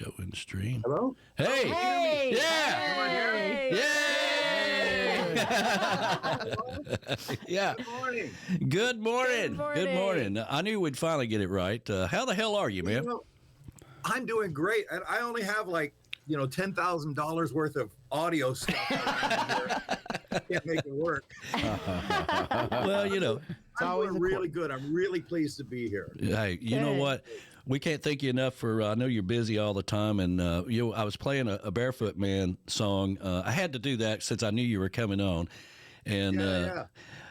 show and stream. Hello? Hey! Hey! Yeah! Hey! Yay! Yeah. Good morning. Good morning. Good morning. Good morning. I knew we'd finally get it right. How the hell are you, man? Well, I'm doing great. And I only have $10,000 worth of audio stuff around here. Can't make it work. Well, I'm doing really good. I'm really pleased to be here. hey, you know what? We can't thank you enough for. I know you're busy all the time, and I was playing a Barefoot Man song. I had to do that since I knew you were coming on, and Yeah.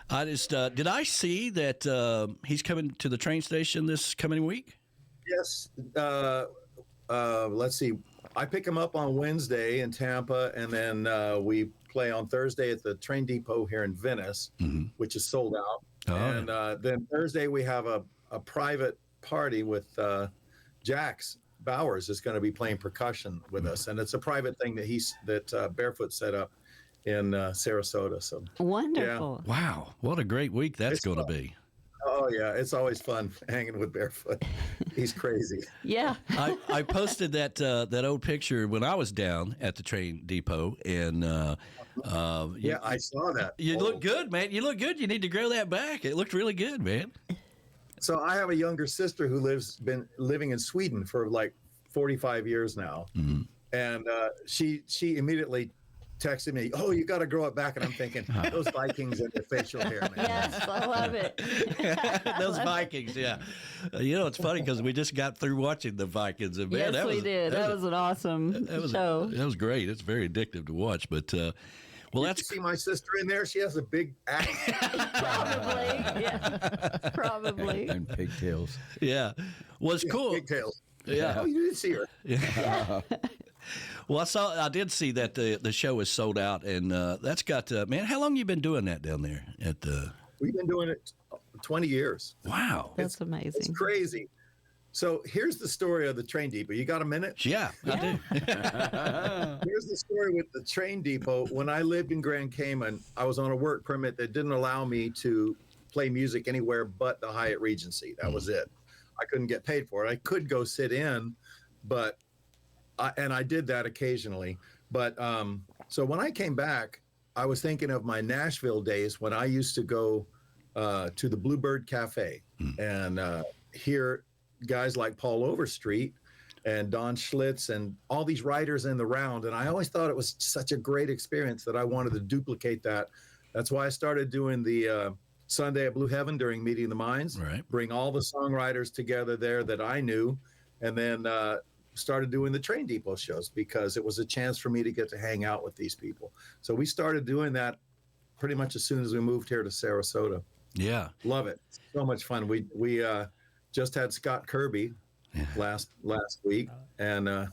I just did. I see that he's coming to the train station this coming week. Yes. Let's see. I pick him up on Wednesday in Tampa, and then we play on Thursday at the train depot here in Venice, which is sold out. Oh. And then Thursday we have a private party with Jax Bowers is going to be playing percussion with us, and it's a private thing that Barefoot set up in Sarasota. So Wonderful. Wow, what a great week that's It's going to fun. be. Oh yeah, it's always fun hanging with Barefoot. He's crazy. Yeah. I posted that old picture when I was down at the train depot, and Yeah, I saw that. you look good, man. You look good. You need to grow that back. It looked really good, man. So I have a younger sister who been living in Sweden for like 45 years now, and she immediately texted me, "Oh, you got to grow it back." And I'm thinking, those Vikings and their facial hair, man. Yes, I love it. Those Vikings, yeah. It's funny because we just got through watching the Vikings, and man, Yes, we did. That was an awesome show. That was great. It's very addictive to watch, but. Well, You that's see my sister in there. She has a big axe. Probably. Yeah. Probably. And pigtails. yeah. Well, it's cool. Pigtails. Yeah. Oh, you didn't see her. Well, I did see that the show is sold out, and that's got man. How long you been doing that down there at the? We've been doing it 20 years. Wow. That's amazing. It's crazy. So here's the story of the train depot. You got a minute? Yeah, I do. Here's the story with the train depot. When I lived in Grand Cayman, I was on a work permit that didn't allow me to play music anywhere but the Hyatt Regency. That was it. I couldn't get paid for it. I could go sit in, but I did that occasionally. But so when I came back, I was thinking of my Nashville days when I used to go to the Bluebird Cafe and hear guys like Paul Overstreet and Don Schlitz and all these writers in the round. And I always thought it was such a great experience that I wanted to duplicate that. That's why I started doing the Sunday at Blue Heaven during Meeting the Minds, Right. bring all the songwriters together there that I knew, and then started doing the train depot shows because it was a chance for me to get to hang out with these people. So we started doing that pretty much as soon as we moved here to Sarasota. Yeah. Love it. So much fun. We just had Scott Kirby last week, and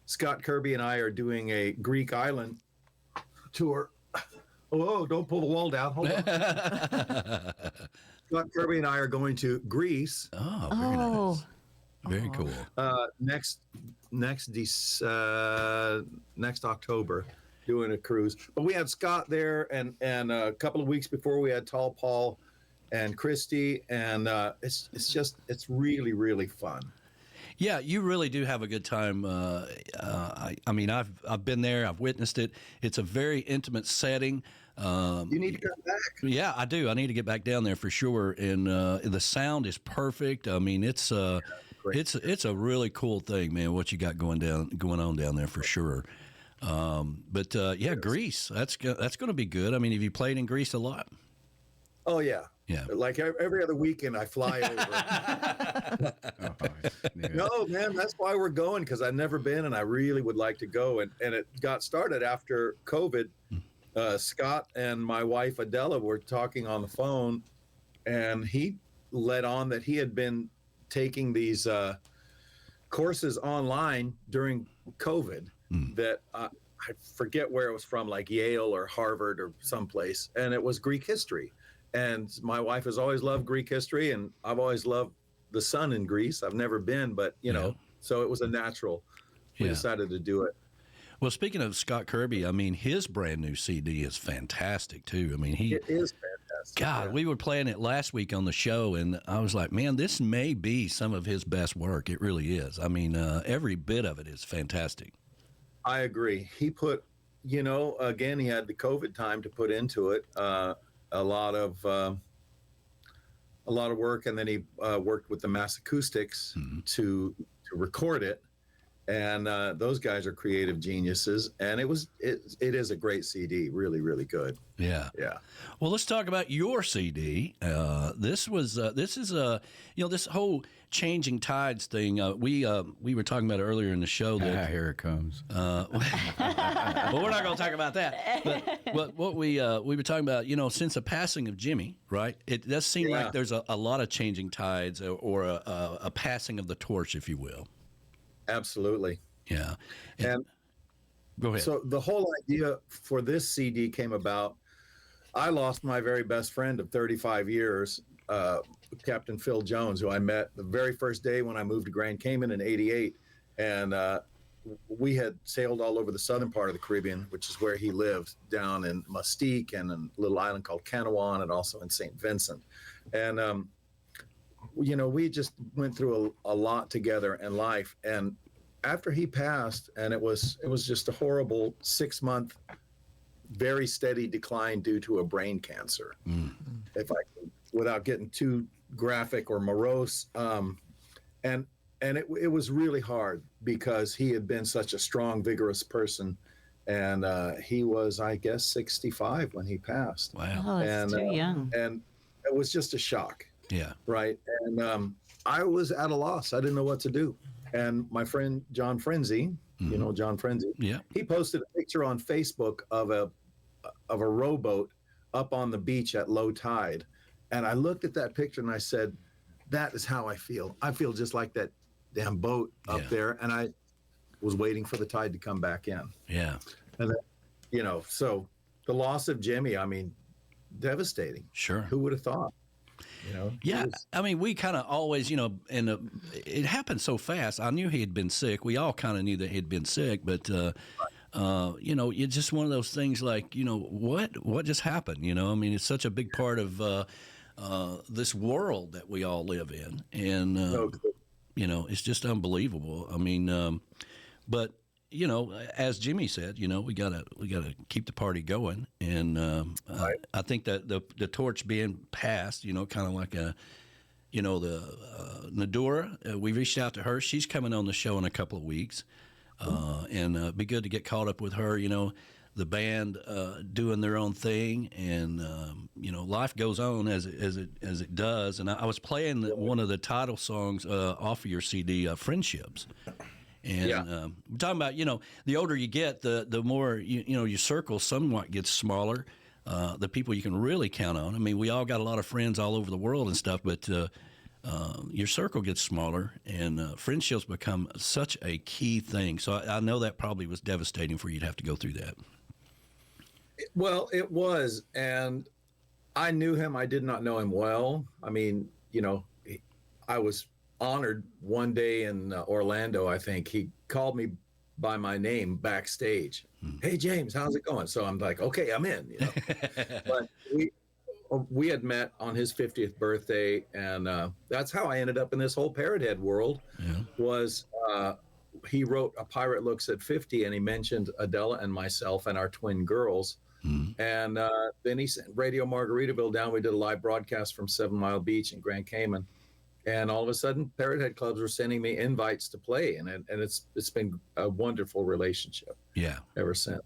Scott Kirby and I are doing a Greek island tour. Oh, don't pull the wall down. Hold on. Scott Kirby and I are going to Greece Oh, very nice. Very cool. next October, doing a cruise. But we had Scott there, and a couple of weeks before we had Tall Paul and Christy, and it's really, really fun. Yeah, you really do have a good time. I mean, I've been there. I've witnessed it. It's a very intimate setting. You need to come back. Yeah, I do. I need to get back down there for sure. And the sound is perfect. I mean, it's a really cool thing, man. What you got going on down there for sure. But Greece. That's going to be good. I mean, have you played in Greece a lot? Oh yeah. Yeah. Like every other weekend, I fly over. No, man, that's why we're going, because I've never been and I really would like to go. And it got started after COVID. Scott and my wife Adela were talking on the phone, and he led on that he had been taking these courses online during COVID that I forget where it was from, like Yale or Harvard or someplace, and it was Greek history. And my wife has always loved Greek history, and I've always loved the sun in Greece. I've never been, but so it was a natural. We decided to do it. Well, speaking of Scott Kirby, I mean, his brand new CD is fantastic too. I mean, It is fantastic. God, we were playing it last week on the show, and I was like, man, this may be some of his best work. It really is. I mean, every bit of it is fantastic. I agree. He put, again, he had the COVID time to put into it, a lot of work, and then he worked with the Mass Acoustics to record it. And those guys are creative geniuses, and it is a great CD, really, really good. Yeah. Well, let's talk about your CD. This is this whole changing tides thing. We were talking about it earlier in the show. That here it comes. Well, we're not going to talk about that. But what we were talking about, since the passing of Jimmy, right? It does seem like there's a lot of changing tides, or a passing of the torch, if you will. Absolutely. Yeah. And go ahead. So the whole idea for this CD came about. I lost my very best friend of 35 years, Captain Phil Jones, who I met the very first day when I moved to Grand Cayman in '88. And we had sailed all over the southern part of the Caribbean, which is where he lived, down in Mustique and a little island called Canawan, and also in St. Vincent. And we just went through a lot together in life. And after he passed, and it was just a horrible 6-month, very steady decline due to a brain cancer. If I can, without getting too graphic or morose, and it was really hard because he had been such a strong, vigorous person, and he was, I guess, 65 when he passed. Wow. Oh, that's too young. And it was just a shock. Yeah. Right. And I was at a loss. I didn't know what to do. And my friend John Frenzy, John Frenzy, he posted a picture on Facebook of a rowboat up on the beach at low tide. And I looked at that picture and I said, that is how I feel. I feel just like that damn boat up there. And I was waiting for the tide to come back in. Yeah. And then, so the loss of Jimmy, I mean, devastating. Sure. Who would have thought? Yeah, I mean, we kind of always, and it happened so fast. I knew he had been sick. We all kind of knew that he'd been sick, but it's just one of those things. Like, what just happened? I mean, it's such a big part of this world that we all live in, and it's just unbelievable. I mean, but as Jimmy said, we gotta keep the party going, and I think that the torch being passed, kind of like the Nadura. We reached out to her. She's coming on the show in a couple of weeks, and it'd be good to get caught up with her. The band doing their own thing, and life goes on as it does. And I was playing one of the title songs off of your CD, Friendships. And we're talking about, the older you get, the more, your circle somewhat gets smaller. The people you can really count on. I mean, we all got a lot of friends all over the world and stuff, but your circle gets smaller, and friendships become such a key thing. So I know that probably was devastating for you to have to go through that. Well, it was. And I knew him. I did not know him well. I mean, I was honored one day in Orlando. I think he called me by my name backstage. Hey, James, how's it going? So I'm like, okay, I'm in. But we had met on his 50th birthday, and that's how I ended up in this whole Parrot Head world. Was he wrote A Pirate Looks at 50, and he mentioned Adela and myself and our twin girls. And then he sent Radio Margaritaville down. We did a live broadcast from 7 Mile Beach in Grand Cayman. And all of a sudden, Parrot Head clubs were sending me invites to play, and it's been a wonderful relationship. Ever since.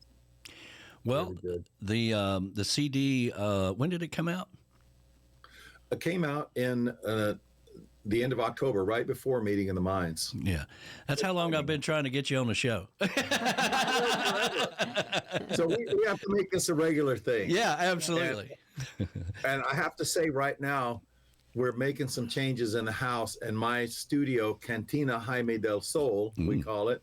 Well, the CD, when did it come out? It came out in the end of October, right before Meeting in the Mines. Yeah, that's how long I've been trying to get you on the show. So we have to make this a regular thing. Yeah, absolutely. And I have to say right now, we're making some changes in the house, and my studio, Cantina Jaime del Sol, we call it,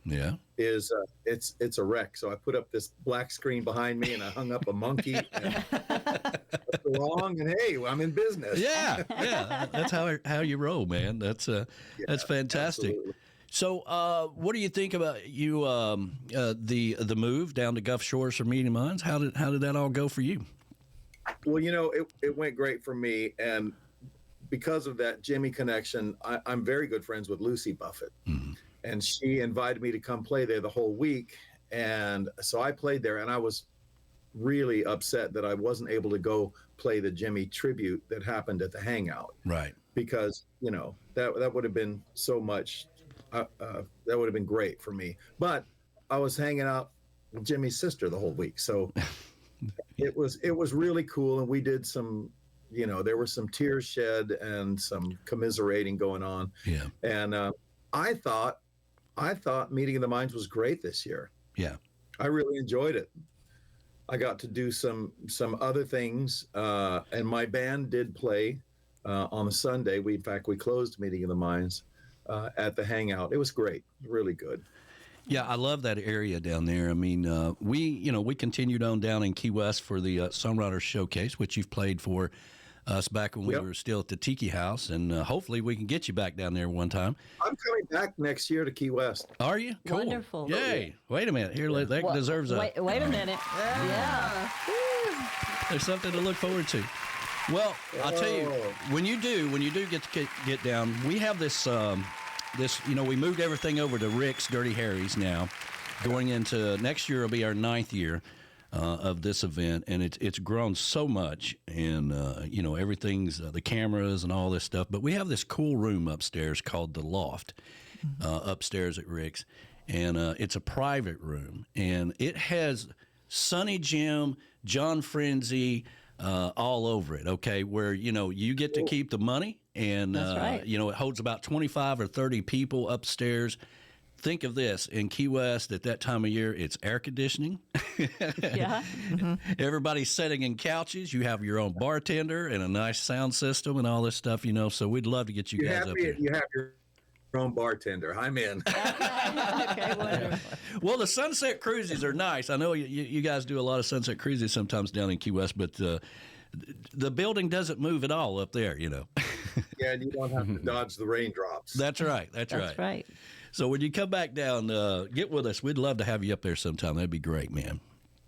is it's a wreck. So I put up this black screen behind me, and I hung up a monkey. And what's wrong? And hey, I'm in business. Yeah, that's how you roll, man. That's fantastic. Absolutely. So, what do you think about the move down to Gulf Shores for Meeting Minds? How did that all go for you? Well, it went great for me. And because of that Jimmy connection, I'm very good friends with Lucy Buffett. Mm-hmm. And she invited me to come play there the whole week. And so I played there, and I was really upset that I wasn't able to go play the Jimmy tribute that happened at the Hangout. Right. Because, that would have been so much, that would have been great for me. But I was hanging out with Jimmy's sister the whole week. So it was really cool. And we did some, there were some tears shed and some commiserating going on. Yeah. And I thought Meeting of the Minds was great this year. Yeah. I really enjoyed it. I got to do some other things, and my band did play on a Sunday. In fact, we closed Meeting of the Minds at the Hangout. It was great, really good. Yeah, I love that area down there. I mean, we continued on down in Key West for the Songwriters Showcase, which you've played for us back when we were still at the Tiki House, and hopefully we can get you back down there one time. I'm coming back next year to Key West. Are you? Cool. Wonderful. Yay. Wait a minute. Here, that deserves a... Wait a minute. Yeah. There's something to look forward to. Well, I'll tell you, when you do get down, we have this, we moved everything over to Rick's Dirty Harry's now. Going into next year will be our 9th year of this event, and it's grown so much, and everything's the cameras and all this stuff. But we have this cool room upstairs called the Loft, upstairs at Rick's, and it's a private room, and it has Sonny Jim, John Frenzy, all over it. Okay, where you get to keep the money, and That's right. it holds about 25 or 30 people upstairs. Think of this, in Key West at that time of year, it's air conditioning. Yeah. Mm-hmm. Everybody's sitting in couches. You have your own bartender and a nice sound system and all this stuff, so we'd love to get you guys up there. You have your own bartender. I'm in. Okay, wonderful. Well, the sunset cruises are nice. I know you guys do a lot of sunset cruises sometimes down in Key West, but the building doesn't move at all up there, Yeah, and you don't have to dodge the raindrops. That's right. That's right. So when you come back down, get with us. We'd love to have you up there sometime. That'd be great, man.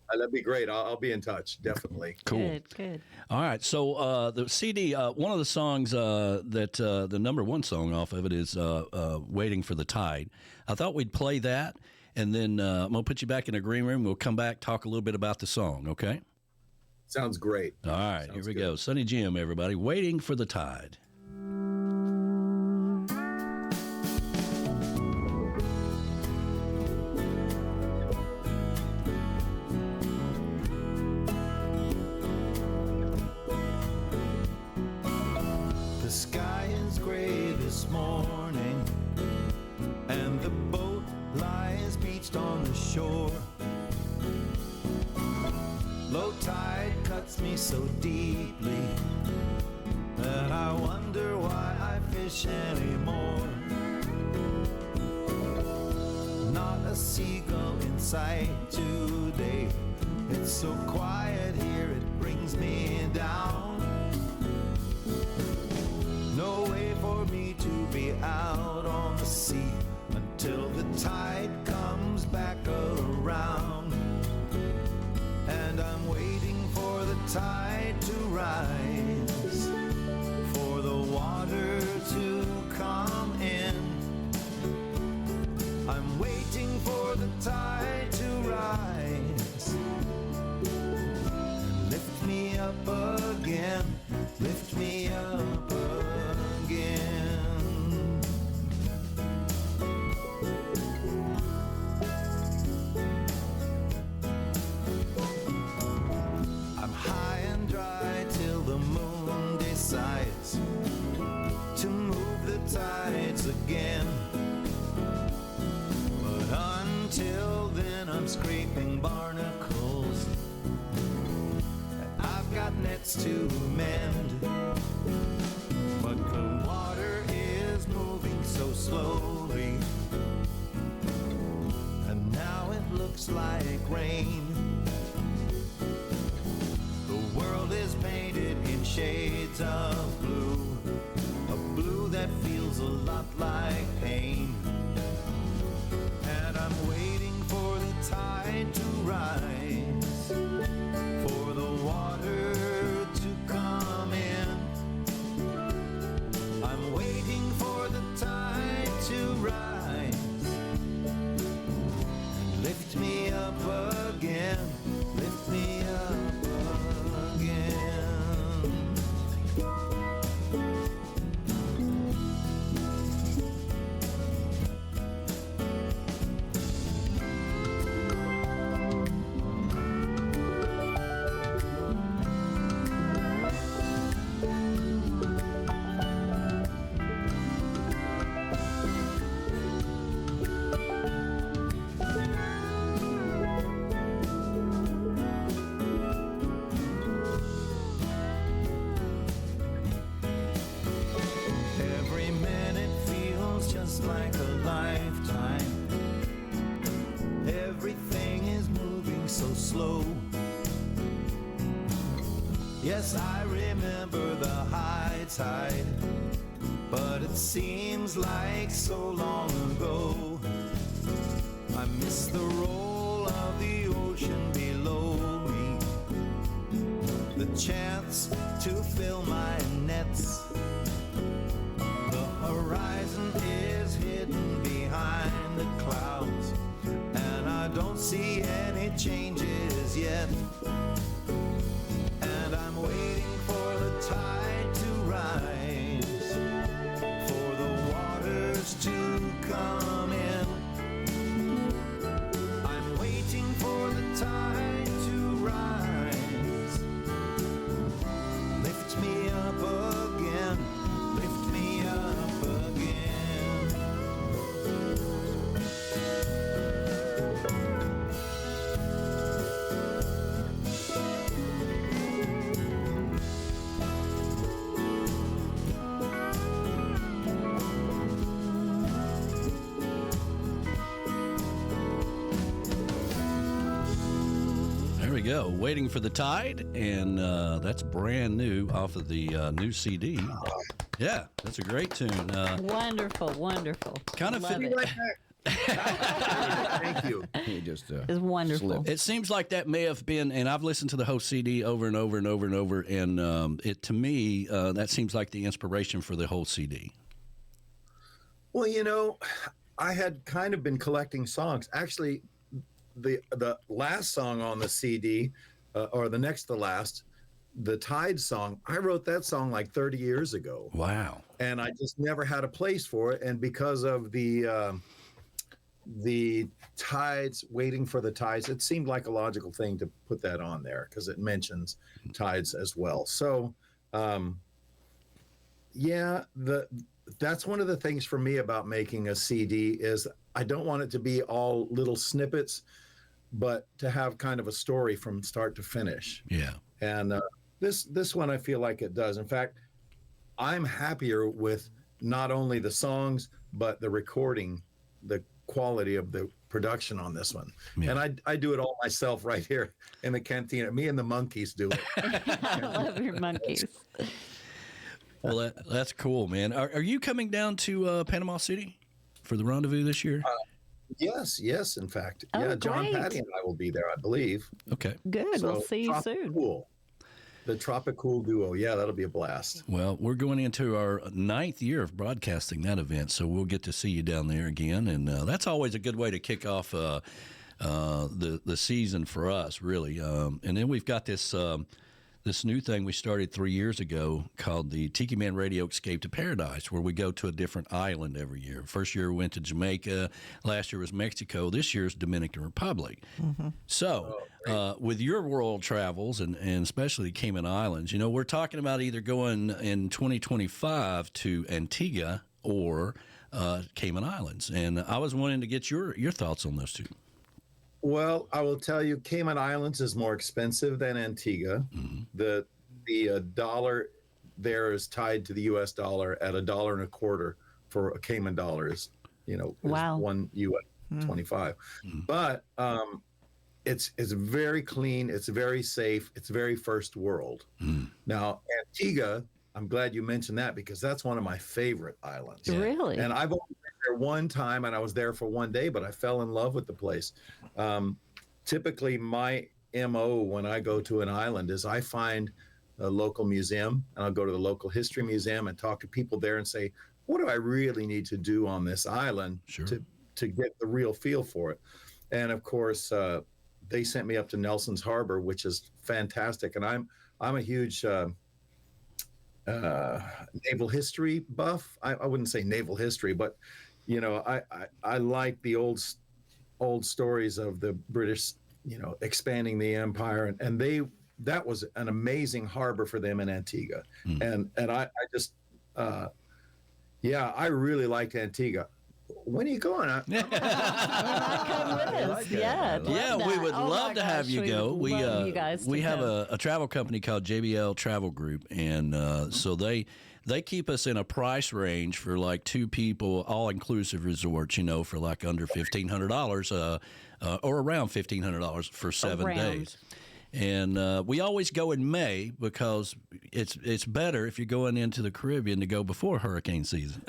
That'd be great. I'll be in touch, definitely. Cool. Good. All right. So the CD, one of the songs that the number one song off of it is Waiting for the Tide. I thought we'd play that, and then I'm going to put you back in the green room. We'll come back, talk a little bit about the song, okay? Sounds great. All right. Here we go. Sonny Jim, everybody. Waiting for the Tide. The sky is gray this morning, and the boat lies beached on the shore. Low tide cuts me so deeply that I wonder why I fish anymore. Not a seagull in sight today. It's so quiet here, it brings me down. No way for me to be out on the sea until the tide comes back around. And I'm waiting for the tide to rise, for the water to come in. I'm waiting for the tide to rise and lift me up again, lift me up again. I'm high and dry till the moon decides to move the tides again. But until then I'm scraping barnacles. I've got nets to mend, but the water is moving so slowly, and now it looks like rain. The world is painted in shades of blue, a blue that feels a lot like pain. And I'm waiting for the tide to rise, for the water up again. Lift me up again. Every minute feels just like a lifetime. Everything is moving so slow. Yes, I remember the high tide, but it seems like so long ago. I miss the roll of the ocean below me, the chance to fill my nets. The horizon is hidden behind the clouds, and I don't see any changes yet. And I'm waiting for the tide to rise, for the waters to come in. I'm waiting for the tide to rise. Lift me up again. Lift me up again. There we go. Waiting for the Tide, and that's brand new off of the new CD. Yeah, that's a great tune. Wonderful, wonderful. Kind of Love fit- it. Right back. Thank you. He just It's wonderful. It seems like that may have been, and I've listened to the whole CD over and over and over and over, and it to me that seems like the inspiration for the whole CD. Well, you know, I had kind of been collecting songs. Actually, the last song on the CD, or the next to last, the Tide song, I wrote that song like 30 years ago. Wow. And I just never had a place for it. And because of the tides, waiting for the tides, it seemed like a logical thing to put that on there because it mentions tides as well. So, yeah, that's one of the things for me about making a CD is I don't want it to be all little snippets, but to have kind of a story from start to finish. Yeah. And this one, I feel like it does. In fact, I'm happier with not only the songs, but the recording, the quality of the production on this one. Yeah. And I do it all myself right here in the cantina. Me and the monkeys do it. I love your monkeys. Well, that's cool, man. Are you coming down to Panama City for the rendezvous this year? Yes, in fact. Oh, yeah, John great. Patty and I will be there, I believe. Okay. Good. So, We'll see you soon. Tropicool. The Tropicool duo. Yeah, that'll be a blast. Well, we're going into our 9th year of broadcasting that event, so we'll get to see you down there again, and that's always a good way to kick off the season for us, really. And then we've got this this new thing we started 3 years ago called the Tiki Man Radio Escape to Paradise, where we go to a different island every year. First year we went to Jamaica. Last year was Mexico. This year's Dominican Republic. Mm-hmm. So with your world travels and especially Cayman Islands, you know, we're talking about either going in 2025 to Antigua or Cayman Islands. And I was wanting to get your thoughts on those two. Well, I will tell you, Cayman Islands is more expensive than Antigua. Mm-hmm. The dollar there is tied to the U.S. dollar at $1.25 for a Cayman dollar. Is Wow. one U.S. 25. Mm-hmm. But it's very clean. It's very safe. It's very first world. Mm-hmm. Now, Antigua, I'm glad you mentioned that because that's one of my favorite islands. Yeah. Really? And I've only been there one time, and I was there for one day, but I fell in love with the place. Typically, my MO when I go to an island is I find a local museum, and I'll go to the local history museum and talk to people there and say, what do I really need to do on this island Sure. to get the real feel for it? And of course, they sent me up to Nelson's Harbor, which is fantastic. And I'm a huge naval history buff. I wouldn't say naval history, but I like the old stories of the British, expanding the empire, and that was an amazing harbor for them in Antigua. And I just I really liked Antigua. When are you going? Come with us. We would love to have you go. We have a travel company called JBL Travel Group, and so they keep us in a price range for like 2 people, all inclusive resorts. For like under $1,500, or around $1,500 for 7 days. And we always go in May because it's better if you're going into the Caribbean to go before hurricane season.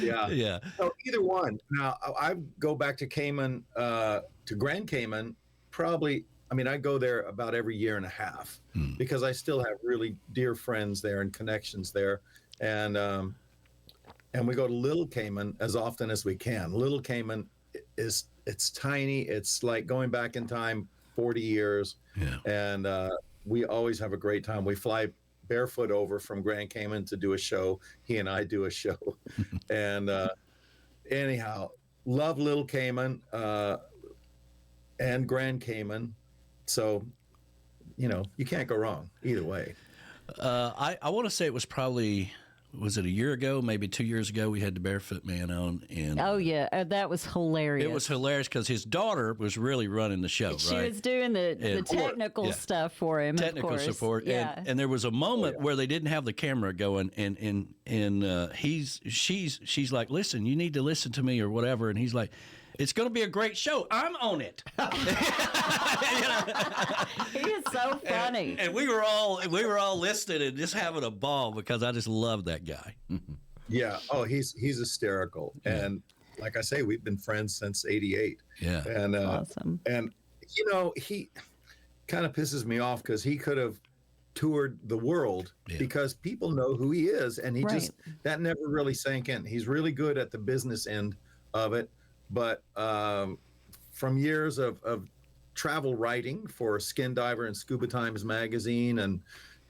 Yeah. So either one. Now I go back to Cayman, to Grand Cayman. Probably, I go there about every year and a half because I still have really dear friends there and connections there, and we go to Little Cayman as often as we can. Little Cayman it's tiny. It's like going back in time 40 years. Yeah. And we always have a great time. We fly barefoot over from Grand Cayman to do a show. He and I do a show. And anyhow, love Little Cayman and Grand Cayman. So, you can't go wrong either way. I want to say it was probably... Was it a year ago, maybe 2 years ago, we had the Barefoot Man on? And that was hilarious. It was hilarious because his daughter was really running the show, She was doing the technical stuff for him, technical of course. support. Yeah. And there was a moment where they didn't have the camera going, and she's like, listen, you need to listen to me or whatever. And he's like, it's going to be a great show. I'm on it. He is so funny. And we were all listening and just having a ball because I just love that guy. Yeah. Oh, he's hysterical. Yeah. And like I say, we've been friends since '88. Yeah. And awesome. And he kind of pisses me off because he could have toured the world because people know who he is, and he just that never really sank in. He's really good at the business end of it. But from years of travel writing for Skin Diver and Scuba Times magazine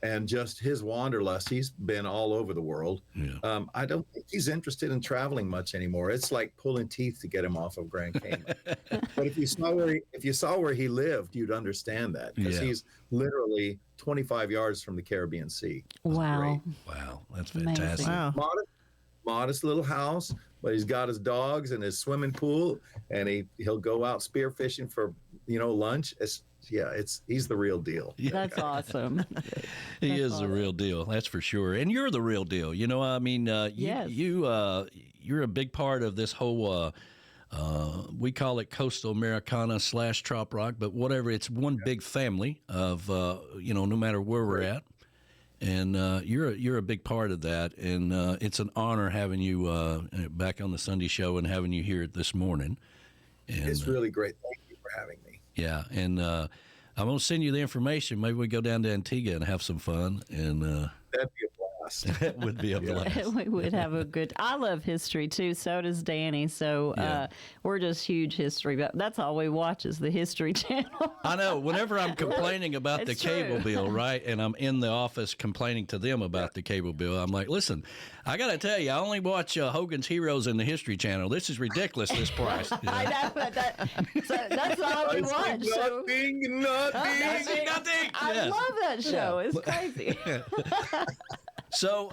and just his wanderlust, he's been all over the world. Yeah. I don't think he's interested in traveling much anymore. It's like pulling teeth to get him off of Grand Cayman. But if you saw where he lived, you'd understand that because he's literally 25 yards from the Caribbean Sea. Wow. Wow, that's fantastic. Wow. Modest little house, but he's got his dogs and his swimming pool, and he'll go out spearfishing for lunch. He's the real deal. Yeah. That's awesome. He is the real deal. That's for sure. And you're the real deal. Yes. You're a big part of this whole. We call it Coastal Americana / Trop Rock, but whatever. It's one big family of no matter where we're at. And you're a big part of that, and it's an honor having you back on the Sunday show and having you here this morning. And, it's really great. Thank you for having me. Yeah, and I'm going to send you the information. Maybe we go down to Antigua and have some fun. And that'd be a blast. That would be a blast. We would have a good. I love history too. So does Danny. So we're just huge history. But that's all we watch is the History Channel. I know. Whenever I'm complaining about the cable bill, right, and I'm in the office complaining to them about the cable bill, I'm like, listen, I got to tell you, I only watch Hogan's Heroes and the History Channel. This is ridiculous. This price. I know, but that's all we watch. Nothing. I love that show. It's crazy. So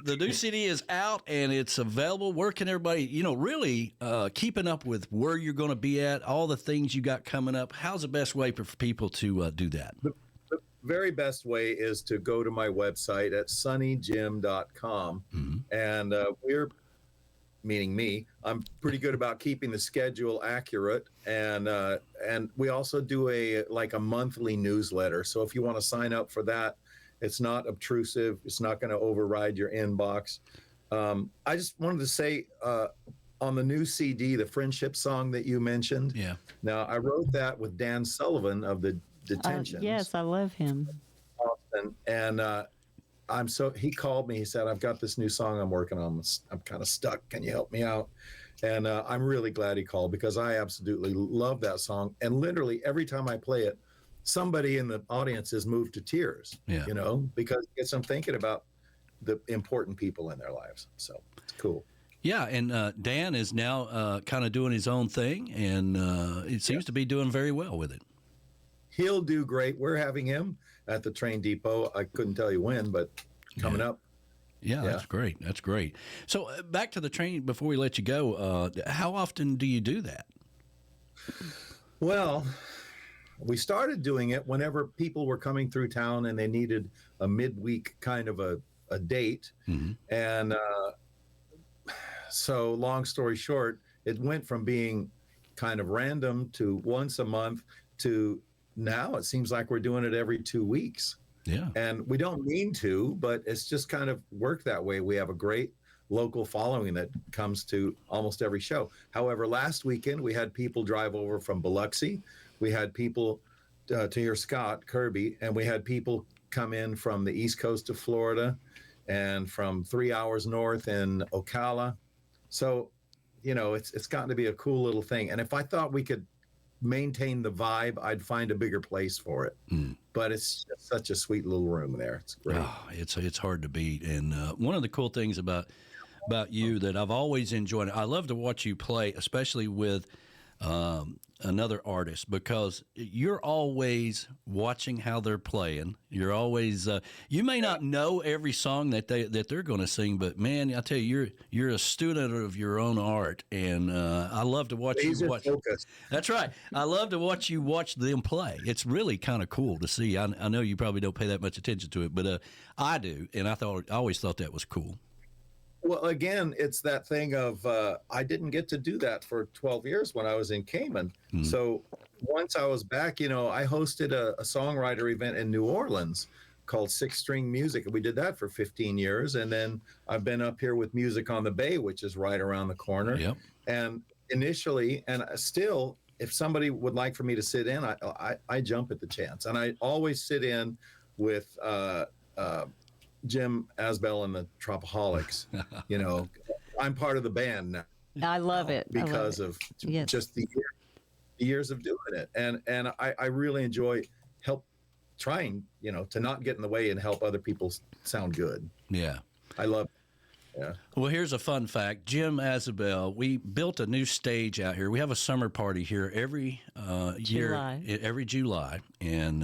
the new CD is out and it's available. Where can everybody, really keeping up with where you're going to be at, all the things you got coming up? How's the best way for people to do that? The very best way is to go to my website at sunnygym.com. Mm-hmm. And meaning me, I'm pretty good about keeping the schedule accurate. And we also do a monthly newsletter. So if you want to sign up for that, it's not obtrusive. It's not going to override your inbox. I just wanted to say on the new CD, the Friendship song that you mentioned. Yeah. Now, I wrote that with Dan Sullivan of the Detentions. Yes, I love him. And he called me. He said, I've got this new song I'm working on. I'm kind of stuck. Can you help me out? And I'm really glad he called because I absolutely love that song. And literally every time I play it, somebody in the audience is moved to tears, you know, because it gets them thinking about the important people in their lives. So it's cool. Yeah, and Dan is now kind of doing his own thing, and it seems to be doing very well with it. He'll do great. We're having him at the train depot. I couldn't tell you when, but coming up. Yeah, that's great. That's great. So back to the train before we let you go. How often do you do that? Well, we started doing it whenever people were coming through town and they needed a midweek kind of a date. Mm-hmm. And so long story short, it went from being kind of random to once a month to now it seems like we're doing it every 2 weeks. Yeah. And we don't mean to, but it's just kind of worked that way. We have a great local following that comes to almost every show. However, last weekend we had people drive over from Biloxi. We had people to hear Scott Kirby, and we had people come in from the east coast of Florida and from 3 hours north in Ocala. So, you know, it's gotten to be a cool little thing. And if I thought we could maintain the vibe, I'd find a bigger place for it. But it's just such a sweet little room there. It's great. Oh, it's hard to beat. And one of the cool things about you that I've always enjoyed, I love to watch you play, especially with another artist, because you're always watching how they're playing. You're always you may not know every song that they're going to sing, but man, I tell you, you're a student of your own art, and I love to watch you watch. Focus. That's right. I love to watch you watch them play. It's really kind of cool to see. I know you probably don't pay that much attention to it, but I do, and I always thought that was cool. Well, again, it's that thing of I didn't get to do that for 12 years when I was in Cayman. Mm-hmm. So once I was back, you know, I hosted a songwriter event in New Orleans called Six String Music. We did that for 15 years. And then I've been up here with Music on the Bay, which is right around the corner. Yep. And initially, and still, if somebody would like for me to sit in, I jump at the chance. And I always sit in with Jim Asbell and the Tropaholics. You know, I'm part of the band now. I love it because of just the years of doing it, and I really enjoy trying, you know, to not get in the way and help other people sound good. Yeah, I love. Yeah. Well, here's a fun fact. Jim Asbell, we built a new stage out here. We have a summer party here every year, every July. And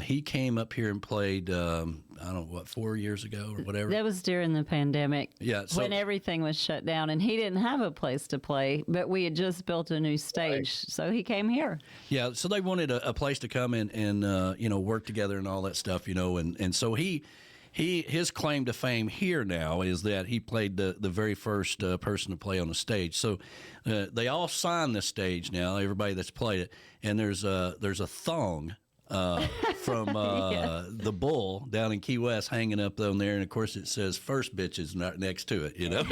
he came up here and played, I don't know, 4 years ago or whatever? That was during the pandemic. Yeah. When everything was shut down. And he didn't have a place to play, but we had just built a new stage. Right. So he came here. Yeah. So they wanted a place to come in and you know, work together and all that stuff, you know. And so his claim to fame here now is that he played the very first person to play on the stage. So they all signed the stage now, everybody that's played it, and there's a thong from the Bull down in Key West hanging up on there, and of course it says "First Bitches" next to it, you know.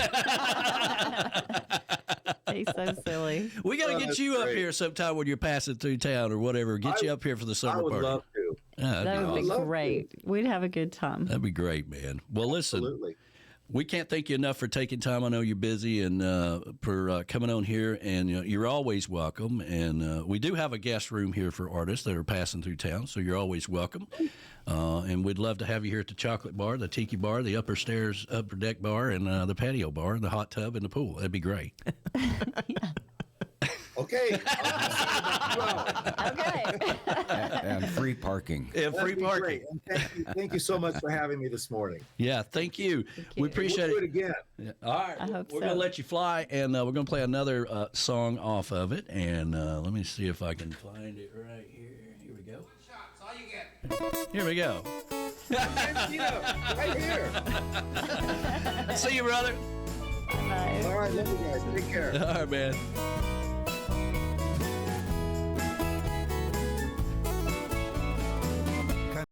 He's so silly. We got to get you up here sometime when you're passing through town or whatever. Get you up here for the summer party. I would love to. Yeah, that would be great. We'd have a good time. That'd be great, man. Well, listen, absolutely. We can't thank you enough for taking time. I know you're busy and for coming on here, and you're always welcome. And we do have a guest room here for artists that are passing through town, so you're always welcome. And we'd love to have you here at the Chocolate Bar, the Tiki Bar, the upper deck bar, and the patio bar, and the hot tub, and the pool. That'd be great. Yeah. Okay. Okay. And free parking. And free parking. Thank you so much for having me this morning. Yeah, thank you. We appreciate we'll it. Do it again. Yeah. All right. We're going to let you fly, and we're going to play another song off of it. And let me see if I can find it right here. Here we go. Shots, all you get. Here we go. Right here. See you, brother. Bye. All right, love you guys. Take care. All right, man.